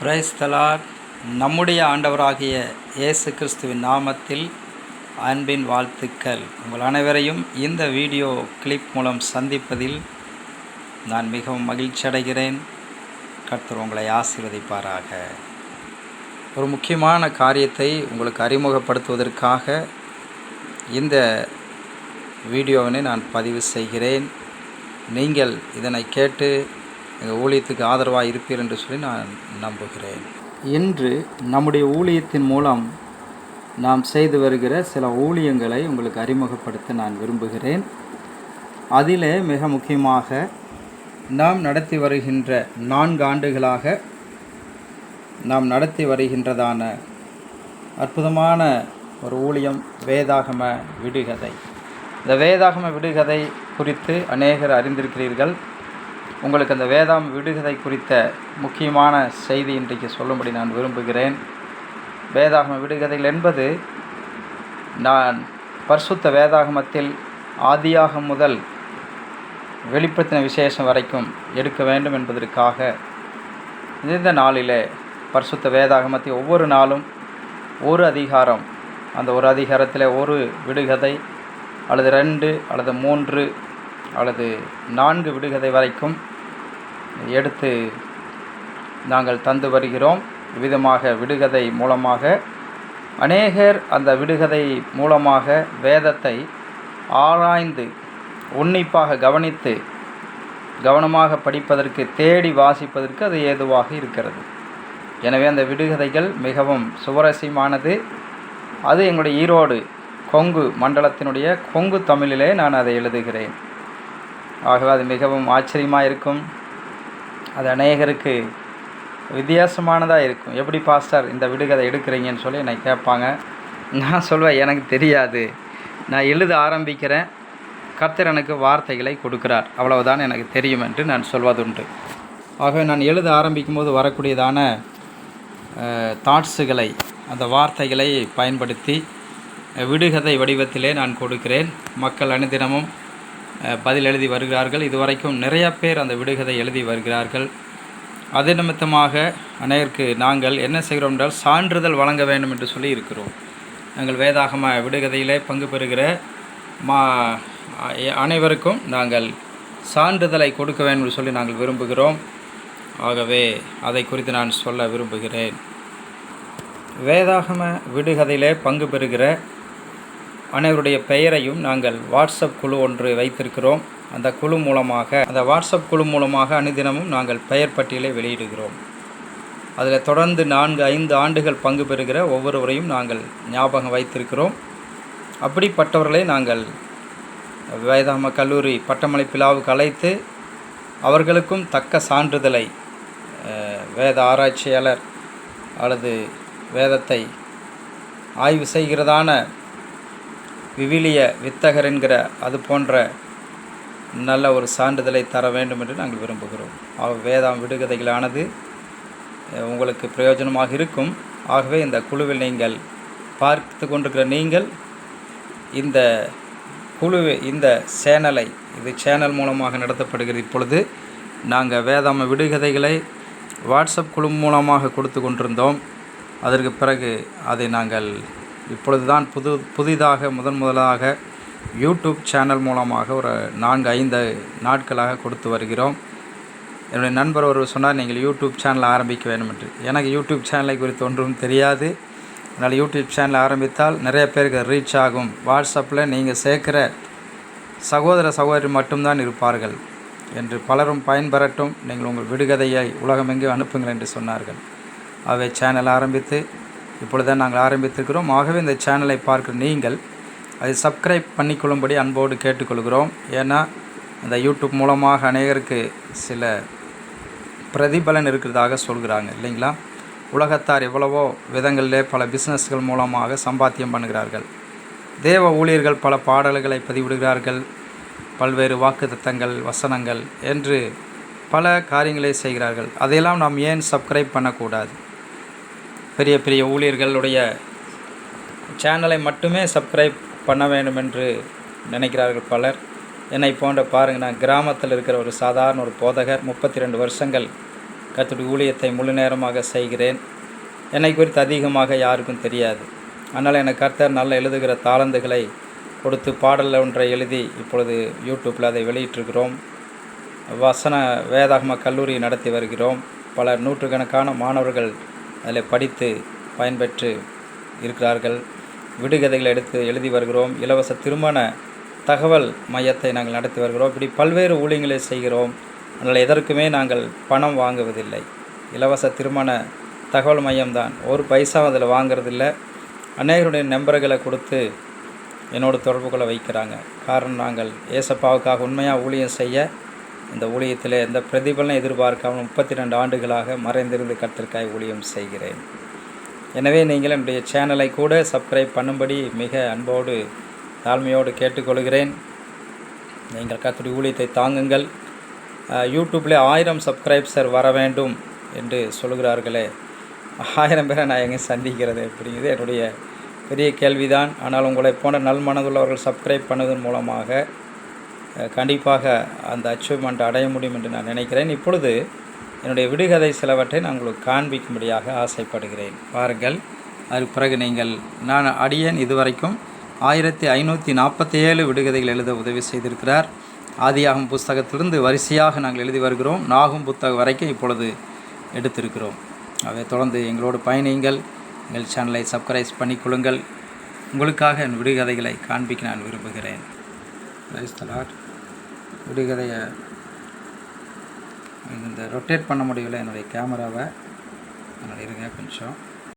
Praise the Lord. நம்முடைய ஆண்டவராகிய இயேசு கிறிஸ்துவின் நாமத்தில் அன்பின் வாழ்த்துக்கள். உங்கள் அனைவரையும் இந்த வீடியோ கிளிப் மூலம் சந்திப்பதில் நான் மிகவும் மகிழ்ச்சி அடைகிறேன். கர்த்தர் உங்களை ஆசீர்வதிப்பாராக. ஒரு முக்கியமான காரியத்தை உங்களுக்கு அறிமுகப்படுத்துவதற்காக இந்த வீடியோவினை நான் பதிவு செய்கிறேன். நீங்கள் இதனை கேட்டு எங்கள் ஊழியத்துக்கு ஆதரவாக இருப்பீர் என்று சொல்லி நான் நம்புகிறேன். இன்று நம்முடைய ஊழியத்தின் மூலம் நாம் செய்து வருகிற சில ஊழியங்களை உங்களுக்கு அறிமுகப்படுத்த நான் விரும்புகிறேன். அதிலே மிக முக்கியமாக நாம் நடத்தி வருகின்ற 4 ஆண்டுகளாக நாம் நடத்தி வருகின்றதான அற்புதமான ஒரு ஊழியம் வேதாகம விடுகதை. இந்த வேதாகம விடுகதை குறித்து அநேகர் அறிந்திருக்கிறீர்கள். உங்களுக்கு அந்த வேதாகம விடுகதை குறித்த முக்கியமான செய்தி இன்றைக்கு சொல்லும்படி நான் விரும்புகிறேன். வேதாகம விடுகதைகள் என்பது நான் பரிசுத்த வேதாகமத்தில் ஆதியாகமம் முதல் வெளிப்படுத்தின விசேஷம் வரைக்கும் எடுக்க வேண்டும் என்பதற்காக இந்த நாளிலே பரிசுத்த வேதாகமத்தை ஒவ்வொரு நாளும் ஒரு அதிகாரம், அந்த ஒரு அதிகாரத்தில் ஒரு விடுகதை அல்லது 2 அல்லது 3 அல்லது 4 விடுகதை வரைக்கும் எடுத்து நாங்கள் தந்து வருகிறோம். விதமாக விடுகதை மூலமாக அநேகர் அந்த விடுகதை மூலமாக வேதத்தை ஆராய்ந்து உன்னிப்பாக கவனித்து கவனமாக படிப்பதற்கு, தேடி வாசிப்பதற்கு அது ஏதுவாக இருக்கிறது. எனவே அந்த விடுகதைகள் மிகவும் சுவாரஸ்யமானது. அது எங்களுடைய ஈரோடு கொங்கு மண்டலத்தினுடைய கொங்கு தமிழிலே நான் அதை எழுதுகிறேன். ஆகவே அது மிகவும் ஆச்சரியமாக இருக்கும். அது அநேகருக்கு வித்தியாசமானதாக இருக்கும். எப்படி பாஸ்டர் இந்த விடுகதை எடுக்கிறீங்கன்னு சொல்லி என்னை கேட்பாங்க. நான் சொல்வேன், எனக்கு தெரியாது, நான் எழுத ஆரம்பிக்கிறேன், கர்த்தர் எனக்கு வார்த்தைகளை கொடுக்கிறார், அவ்வளவுதான் எனக்கு தெரியும் என்று நான் சொல்வதுண்டு. ஆகவே நான் எழுத ஆரம்பிக்கும் போது வரக்கூடியதான தாட்ஸுகளை, அந்த வார்த்தைகளை பயன்படுத்தி விடுகதை வடிவத்திலே நான் கொடுக்கிறேன். மக்கள் அனுதினமும் பதில் எழுதி வருகிறார்கள். இதுவரைக்கும் நிறைய பேர் அந்த விடுகதை எழுதி வருகிறார்கள். அது நிமித்தமாக அநேகருக்கு நாங்கள் என்ன செய்கிறோம் என்றால் சான்றிதழ் வழங்க வேண்டும் என்று சொல்லி இருக்கிறோம். நாங்கள் வேதாகம விடுகதையிலே பங்கு பெறுகிற அனைவருக்கும் நாங்கள் சான்றிதழை கொடுக்க வேண்டும் என்று சொல்லி நாங்கள் விரும்புகிறோம். ஆகவே அதை குறித்து நான் சொல்ல விரும்புகிறேன். வேதாகம விடுகதையிலே பங்கு பெறுகிற அனைவருடைய பெயரையும் நாங்கள் வாட்ஸ்அப் குழு ஒன்று வைத்திருக்கிறோம். அந்த வாட்ஸ்அப் குழு மூலமாக அனுதினமும் நாங்கள் பெயர் பட்டியலை வெளியிடுகிறோம். அதில் தொடர்ந்து 4-5 ஆண்டுகள் பங்கு பெறுகிற ஒவ்வொருவரையும் நாங்கள் ஞாபகம் வைத்திருக்கிறோம். அப்படிப்பட்டவர்களை நாங்கள் வேதாகம கல்லூரி பட்டமளிப்பு விழாவுக்கு அழைத்து அவர்களுக்கும் தக்க சான்றிதழை வேத ஆராய்ச்சியாளர் அல்லது வேதத்தை ஆய்வு செய்கிறதான விவிலிய வித்தகர் என்கிற அது போன்ற நல்ல ஒரு சான்றிதழை தர வேண்டும் என்று நாங்கள் விரும்புகிறோம். வேதாம் விடுகதைகளானது உங்களுக்கு பிரயோஜனமாக இருக்கும். ஆகவே இந்த குழுவில் நீங்கள் பார்த்து கொண்டிருக்கிற நீங்கள் இந்த சேனலை, இது சேனல் மூலமாக நடத்தப்படுகிறது. இப்பொழுது நாங்கள் வேதாம விடுகதைகளை வாட்ஸ்அப் குழு மூலமாக கொடுத்து கொண்டிருந்தோம். அதற்கு பிறகு அதை நாங்கள் இப்பொழுது தான் புதிதாக முதலாக யூடியூப் சேனல் மூலமாக ஒரு 4-5 நாட்களாக கொடுத்து வருகிறோம். என்னுடைய நண்பர் ஒரு சொன்னார், நீங்கள் யூடியூப் சேனல் ஆரம்பிக்க வேண்டும் என்று. எனக்கு யூடியூப் சேனலை குறித்து ஒன்றும் தெரியாது. அதனால் யூடியூப் சேனல் ஆரம்பித்தால் நிறைய பேருக்கு ரீச் ஆகும். வாட்ஸ்அப்பில் நீங்கள் சேர்க்கிற சகோதரி மட்டும்தான் இருப்பார்கள் என்று, பலரும் பயன்பெறட்டும், நீங்கள் உங்கள் விடுகதையை உலகமெங்கும் அனுப்புங்கள் என்று சொன்னார்கள். அவை சேனல் ஆரம்பித்து இப்பொழுது நாங்கள் ஆரம்பித்திருக்கிறோம். ஆகவே இந்த சேனலை பார்க்குற நீங்கள் அதை சப்ஸ்கிரைப் பண்ணிக்கொள்ளும்படி அன்போடு கேட்டுக்கொள்கிறோம். ஏன்னா இந்த யூடியூப் மூலமாக அநேகருக்கு சில பிரதிபலன் இருக்கிறதாக சொல்கிறாங்க இல்லைங்களா. உலகத்தார் எவ்வளவோ விதங்களிலே பல பிஸ்னஸ்கள் மூலமாக சம்பாத்தியம் பண்ணுகிறார்கள். தேவ ஊழியர்கள் பல பாடல்களை பதிவிடுகிறார்கள், பல்வேறு வாக்குத்தத்தங்கள், வசனங்கள் என்று பல காரியங்களை செய்கிறார்கள். அதையெல்லாம் நாம் ஏன் சப்ஸ்கிரைப் பண்ணக்கூடாது? பெரிய பெரிய ஊழியர்களுடைய சேனலை மட்டுமே சப்ஸ்கிரைப் பண்ண வேண்டும் என்று நினைக்கிறார்கள் பலர். என்னை போன்ற பாருங்கள், நான் கிராமத்தில் இருக்கிற ஒரு சாதாரண ஒரு போதகர், 32 வருஷங்கள் கர்த்தருடைய ஊழியத்தை முழு நேரமாக செய்கிறேன். என்னை குறித்து அதிகமாக யாருக்கும் தெரியாது. அதனால் எனக்கு கர்த்தர் நல்ல எழுதுகிற தாளந்துகளை கொடுத்து பாடல் ஒன்றை எழுதி இப்பொழுது யூடியூப்பில் அதை வெளியிட்டிருக்கிறோம். வசன வேதாகம கல்லூரி நடத்தி வருகிறோம். பல நூற்றுக்கணக்கான மாணவர்கள் அதில் படித்து பயன்பெற்று இருக்கிறார்கள். விடுகதைகள் எடுத்து எழுதி வருகிறோம். இலவச திருமண தகவல் மையத்தை நாங்கள் நடத்தி வருகிறோம். இப்படி பல்வேறு ஊழியங்களை செய்கிறோம். அதனால் எதற்குமே நாங்கள் பணம் வாங்குவதில்லை. இலவச திருமண தகவல் மையம்தான். ஒரு பைசா அதில் வாங்கிறதில்ல. அநேகருடைய நம்பர்களை கொடுத்து என்னோடு தொடர்பு கொள்ள வைக்கிறாங்க. காரணம், நாங்கள் ஏசப்பாவுக்காக உண்மையாக ஊழியம் செய்ய இந்த ஊழியத்தில் எந்த பிரதிபலனை எதிர்பார்க்காமல் 32 ஆண்டுகளாக மறைந்திருந்து கர்த்தருக்காய் ஊழியம் செய்கிறேன். எனவே நீங்கள் என்னுடைய சேனலை கூட சப்ஸ்கிரைப் பண்ணும்படி மிக அன்போடு தாழ்மையோடு கேட்டுக்கொள்கிறேன். நீங்கள் கர்த்தருடைய ஊழியத்தை தாங்குங்கள். யூடியூப்பில் 1000 சப்ஸ்கிரைப்ஸர் வர வேண்டும் என்று சொல்கிறார்களே, 1000 பேரை நான் எங்கே சந்திக்கிறது அப்படிங்கிறது என்னுடைய பெரிய கேள்விதான். ஆனால் உங்களை போன்ற நல்மனதுள்ளவர்கள் சப்ஸ்கிரைப் பண்ணதன் மூலமாக கண்டிப்பாக அந்த அச்சீவ்மெண்ட் அடைய முடியும் என்று நான் நினைக்கிறேன். இப்பொழுது என்னுடைய விடுகதை சிலவற்றை நான் உங்களுக்கு காண்பிக்கும்படியாக ஆசைப்படுகிறேன். பாருங்கள். அதுக்கு பிறகு நான் அடியேன் இதுவரைக்கும் 1547 விடுகதைகள் எழுத உதவி செய்திருக்கிறார். ஆதியாகமம் புஸ்தகத்திலிருந்து வரிசையாக நாங்கள் எழுதி வருகிறோம். நாகும் புத்தகம் வரைக்கும் இப்பொழுது எடுத்திருக்கிறோம். அதை தொடர்ந்து எங்களோடு பயணியுங்கள். எங்கள் சேனலை சப்ஸ்கிரைப் பண்ணிக்கொள்ளுங்கள். உங்களுக்காக என் விடுகதைகளை காண்பிக்க நான் விரும்புகிறேன். விடுகதையை இந்த ரொட்டேட் பண்ண முடியல என்னுடைய கேமராவை. அதனால் இருங்க கொஞ்சம்.